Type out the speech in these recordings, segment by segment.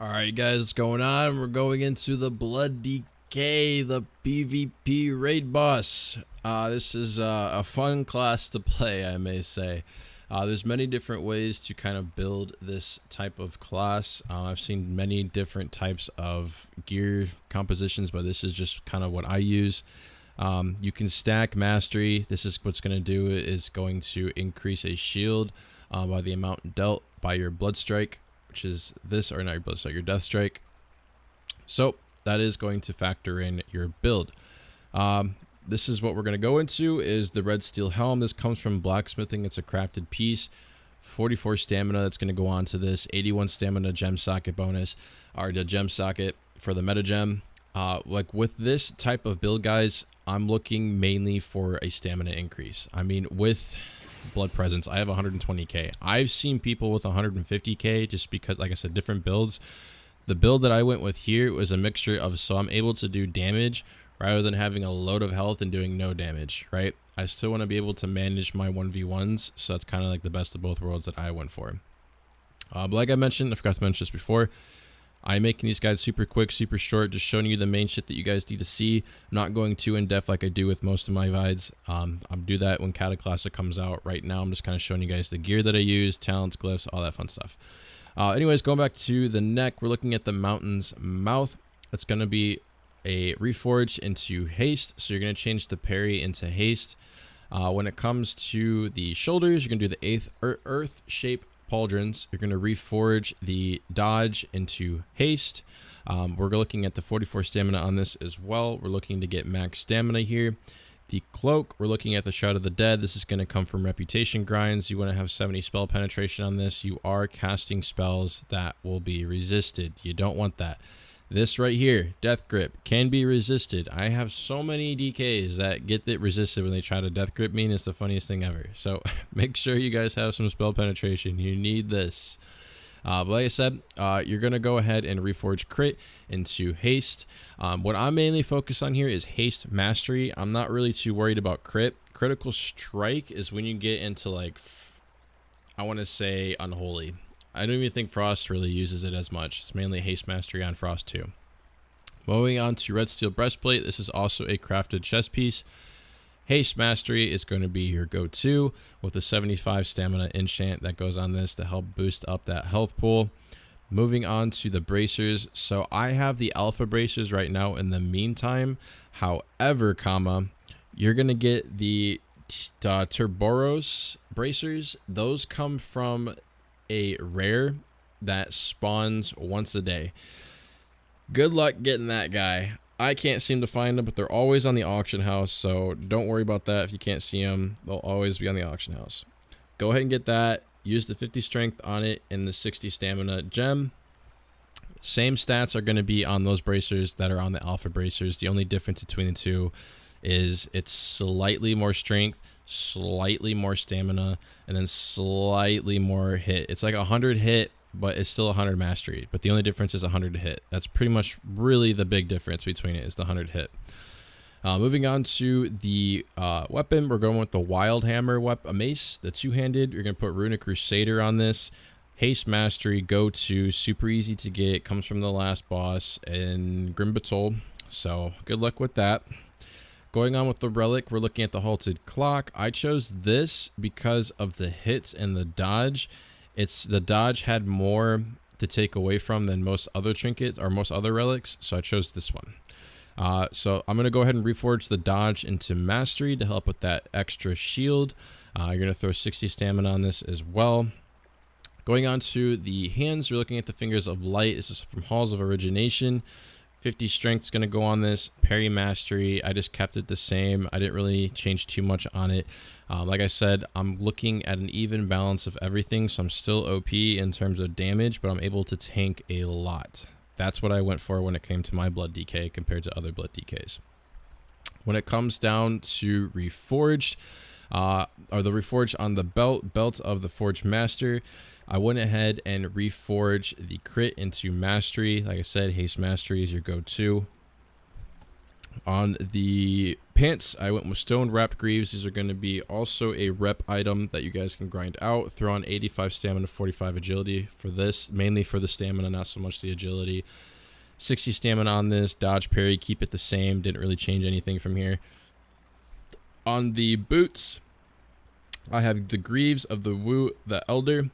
Alright guys, what's going on? We're going into the Blood Decay, the PvP raid boss. This is a fun class to play, I may say. There's many different ways to kind of build this type of class. I've seen many different types of gear compositions, but this is just kind of what I use. You can stack mastery. This is what's going to do is going to increase a shield by the amount dealt by your blood strike, which is this, or not your blood strike, your death strike. So that is going to factor in your build. This is what we're going to go into is the red steel helm. This comes from blacksmithing. It's a crafted piece. 44 stamina. That's going to go on to this 81 stamina gem socket bonus, or the gem socket for the meta gem. Like with this type of build, guys, I'm looking mainly for a stamina increase. I mean, with blood presence, I have 120k. I've seen people with 150k just because, like I said, different builds. The build that I went with here was a mixture of, so I'm able to do damage rather than having a load of health and doing no damage, right? I still want to be able to manage my 1v1s, so that's kind of like the best of both worlds that I went for. But like I mentioned, I forgot to mention this before, I'm making these guides super quick, super short, just showing you the main shit that you guys need to see. I'm not going too in-depth like I do with most of my guides. I'll do that when Cataclysm comes out. Right now, I'm just kind of showing you guys the gear that I use, talents, glyphs, all that fun stuff. Anyways, going back to the neck, we're looking at the mountain's mouth. It's going to be a reforge into haste, so you're going to change the parry into haste. When it comes to the shoulders, you're going to do the earth shape pauldrons. You're going to reforge the dodge into haste. We're looking at the 44 stamina on this as well. We're looking to get max stamina here. The cloak, we're looking at the Shroud of the Dead. This is going to come from reputation grinds. You want to have 70 spell penetration on this. You are casting spells that will be resisted. You don't want that. This right here, Death Grip, can be resisted. I have so many DKs that get it resisted when they try to Death Grip me, and it's the funniest thing ever. So make sure you guys have some spell penetration. You need this. But like I said, you're going to go ahead and reforge crit into haste. What I'm mainly focused on here is haste mastery. I'm not really too worried about crit. Critical strike is when you get into, like, I want to say unholy. I don't even think Frost really uses it as much. It's mainly haste mastery on Frost too. Moving on to red steel breastplate. This is also a crafted chest piece. Haste mastery is going to be your go-to with the 75 stamina enchant that goes on this to help boost up that health pool. Moving on to the bracers. So I have the alpha bracers right now in the meantime. However, you're going to get the Turboros bracers. Those come from a rare that spawns once a day. Good luck getting that guy. I can't seem to find them, but they're always on the auction house, so don't worry about that. If you can't see them, they'll always be on the auction house. Go ahead and get that. Use the 50 strength on it and the 60 stamina gem. Same stats are going to be on those bracers that are on the alpha bracers. The only difference between the two is it's slightly more strength, slightly more stamina, and then slightly more hit. It's like 100 hit, but it's still 100 mastery. But the only difference is 100 hit. That's pretty much really the big difference between it is the 100 hit. Moving on to the weapon, we're going with the Wild Hammer a mace, the two-handed. You're going to put Runic Crusader on this. Haste mastery, go to, super easy to get, comes from the last boss in Grim Batol. So good luck with that. Going on with the relic, we're looking at the halted clock. I chose this because of the hits and the dodge. The dodge had more to take away from than most other trinkets or most other relics, so I chose this one. So I'm going to go ahead and reforge the dodge into mastery to help with that extra shield. You're going to throw 60 stamina on this as well. Going on to the hands, you're looking at the fingers of light. This is from Halls of Origination. 50 strength is going to go on this. Parry mastery, I just kept it the same. I didn't really change too much on it. Like I said, I'm looking at an even balance of everything, so I'm still OP in terms of damage, but I'm able to tank a lot. That's what I went for when it came to my blood decay compared to other blood decays. When it comes down to reforged, or the reforged on the belt of the Forged Master, I went ahead and reforged the crit into mastery. Like I said, haste mastery is your go-to. On the pants, I went with stone wrapped greaves. These are going to be also a rep item that you guys can grind out. Throw on 85 stamina, 45 agility for this, mainly for the stamina, not so much the agility. 60 stamina on this, dodge, parry, keep it the same. Didn't really change anything from here. On the boots, I have the greaves of the elder.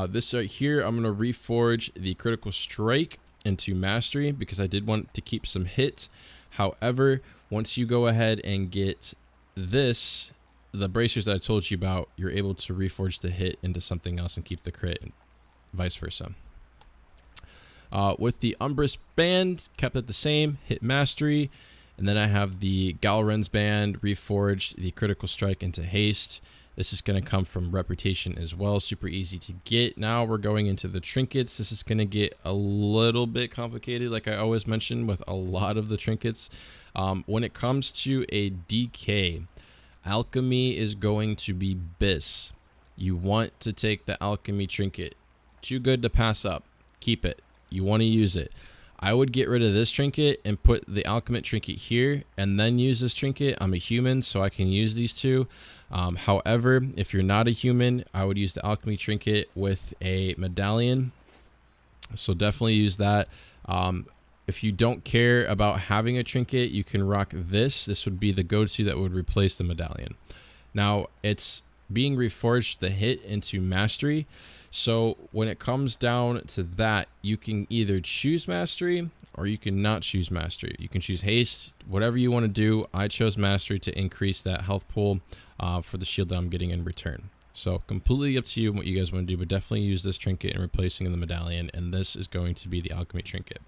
This right here, I'm going to reforge the critical strike into mastery because I did want to keep some hit. However, once you go ahead and get this, the bracers that I told you about, you're able to reforge the hit into something else and keep the crit and vice versa. With the Umbrous band, kept it the same, hit mastery. And then I have the Galren's band, reforged the critical strike into haste. This is going to come from reputation as well. Super easy to get. Now we're going into the trinkets. This is going to get a little bit complicated, like I always mention with a lot of the trinkets. When it comes to a DK, alchemy is going to be BIS. You want to take the alchemy trinket. Too good to pass up. Keep it. You want to use it. I would get rid of this trinket and put the alchemist trinket here and then use this trinket. I'm a human, so I can use these two. However, if you're not a human, I would use the alchemy trinket with a medallion. So definitely use that. If you don't care about having a trinket, you can rock this. This would be the go-to that would replace the medallion. Now, it's being reforged the hit into mastery. So when it comes down to that, you can either choose mastery or you can not choose mastery. You can choose haste, whatever you want to do. I chose mastery to increase that health pool for the shield that I'm getting in return. So completely up to you what you guys want to do, but definitely use this trinket in replacing the medallion. And this is going to be the alchemy trinket.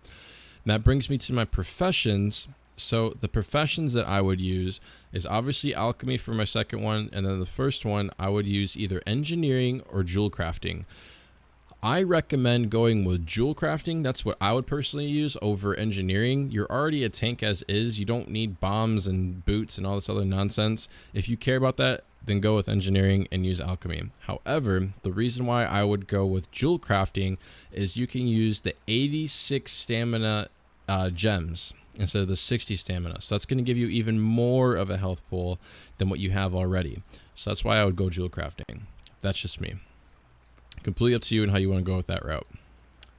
And that brings me to my professions. So the professions that I would use is obviously alchemy for my second one. And then the first one, I would use either engineering or jewel crafting. I recommend going with jewel crafting. That's what I would personally use over engineering. You're already a tank as is. You don't need bombs and boots and all this other nonsense. If you care about that, then go with engineering and use alchemy. However, the reason why I would go with jewel crafting is you can use the 86 stamina gems instead of the 60 stamina. So that's going to give you even more of a health pool than what you have already. So that's why I would go jewel crafting. That's just me. Completely up to you and how you want to go with that route.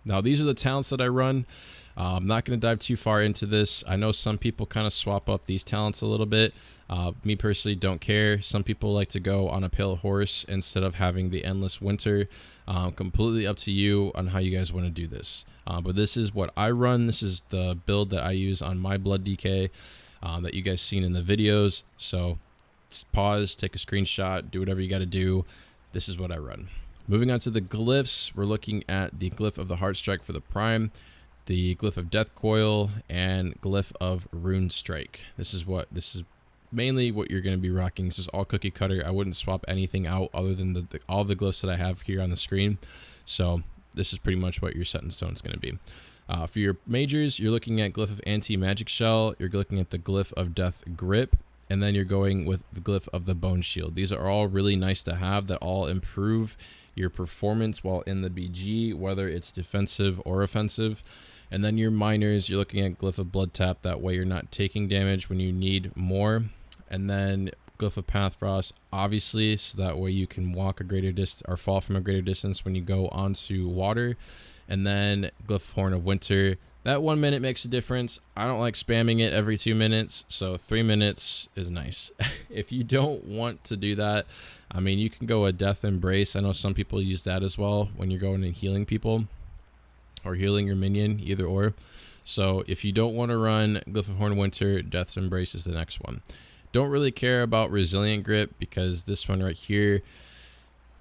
Now, these are the talents that I run. I'm not going to dive too far into this. I know some people kind of swap up these talents a little bit. Me personally don't care. Some people like to go on a pale horse instead of having the endless winter. Completely up to you on how you guys want to do this. But this is what I run. This is the build that I use on my blood DK that you guys seen in the videos. So pause, take a screenshot, do whatever you got to do. This is what I run. Moving on to the glyphs, we're looking at the glyph of the Heart Strike for the Prime, the glyph of Death Coil, and glyph of Rune Strike. This is mainly what you're going to be rocking. This is all cookie cutter. I wouldn't swap anything out other than all the glyphs that I have here on the screen. So this is pretty much what your set in stone is going to be. For your majors, you're looking at glyph of Anti-Magic Shell. You're looking at the glyph of Death Grip. And then you're going with the glyph of the Bone Shield. These are all really nice to have that all improve your performance while in the BG, whether it's defensive or offensive. And then your minors, you're looking at glyph of Blood Tap. That way you're not taking damage when you need more. And then glyph of Path Frost, obviously, so that way you can walk a greater distance or fall from a greater distance when you go onto water. And then glyph Horn of Winter. That 1 minute makes a difference. I don't like spamming it every 2 minutes, so 3 minutes is nice. If you don't want to do that, I mean, you can go a Death Embrace. I know some people use that as well when you're going and healing people or healing your minion, either or. So if you don't want to run Glyph of Horn of Winter, Death Embrace is the next one. Don't really care about Resilient Grip because this one right here,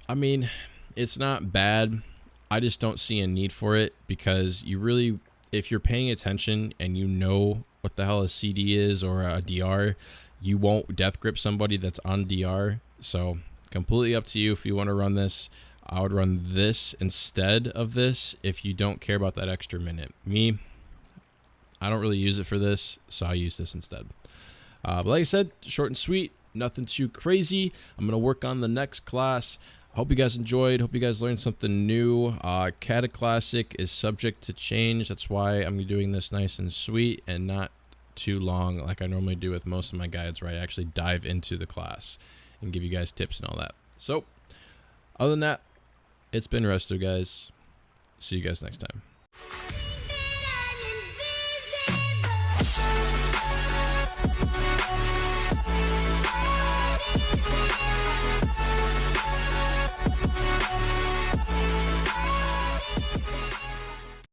I mean, it's not bad. I just don't see a need for it because you really... If you're paying attention and you know what the hell a CD is or a DR, you won't death grip somebody that's on DR. So completely up to you if you want to run this. I would run this instead of this if you don't care about that extra minute. Me, I don't really use it for this, so I use this instead. But like I said, short and sweet, nothing too crazy. I'm going to work on the next class. Hope you guys enjoyed. Hope you guys learned something new. Cataclysm is subject to change. That's why I'm doing this nice and sweet and not too long like I normally do with most of my guides, where I actually dive into the class and give you guys tips and all that. So other than that, it's been Resto, guys. See you guys next time.